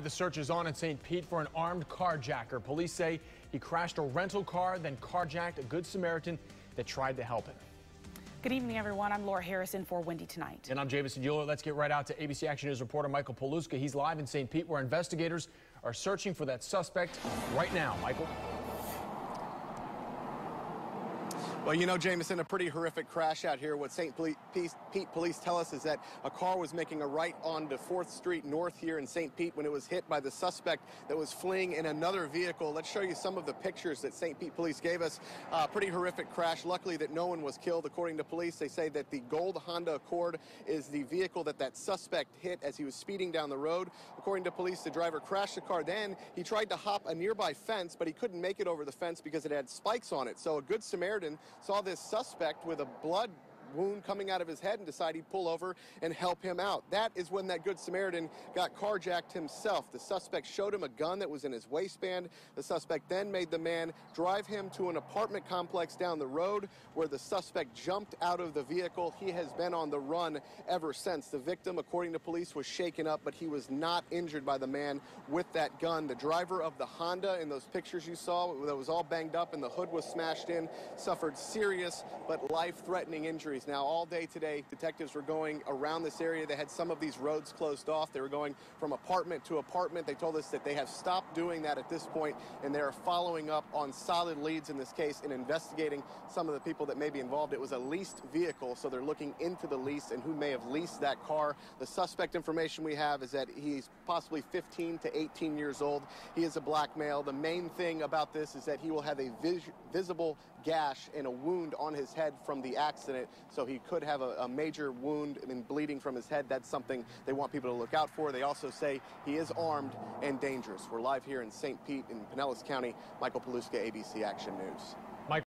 The search is on in St. Pete for an armed carjacker. Police say he crashed a rental car, then carjacked a Good Samaritan that tried to help him. Good evening, everyone. I'm Laura Harrison for Wendy Tonight. And I'm Jamison Euler. Let's get right out to ABC Action News reporter Michael Paluska. He's live in St. Pete where investigators are searching for that suspect right now. Michael? Well, you know, Jamison, a pretty horrific crash out here. What St. Pete police tell us is that a car was making a right onto 4th Street North here in St. Pete when it was hit by the suspect that was fleeing in another vehicle. Let's show you some of the pictures that St. Pete police gave us. Pretty horrific crash. Luckily that no one was killed. According to police, they say that the gold Honda Accord is the vehicle that suspect hit as he was speeding down the road. According to police, the driver crashed the car. Then he tried to hop a nearby fence, but he couldn't make it over the fence because it had spikes on it. So a Good Samaritan saw this suspect with a blood wound coming out of his head and decided he'd pull over and help him out. That is when that Good Samaritan got carjacked himself. The suspect showed him a gun that was in his waistband. The suspect then made the man drive him to an apartment complex down the road where the suspect jumped out of the vehicle. He has been on the run ever since. The victim, according to police, was shaken up, but he was not injured by the man with that gun. The driver of the Honda in those pictures you saw that was all banged up and the hood was smashed in suffered serious but life-threatening injuries. Now, all day today, detectives were going around this area. They had some of these roads closed off. They were going from apartment to apartment. They told us that they have stopped doing that at this point, and they are following up on solid leads in this case and investigating some of the people that may be involved. It was a leased vehicle, so they're looking into the lease and who may have leased that car. The suspect information we have is that he's possibly 15 to 18 years old. He is a black male. The main thing about this is that he will have a visible gash and a wound on his head from the accident, so he could have a major wound and bleeding from his head. That's something they want people to look out for. They also say he is armed and dangerous. We're live here in St. Pete in Pinellas County. Michael Paluska, ABC Action News.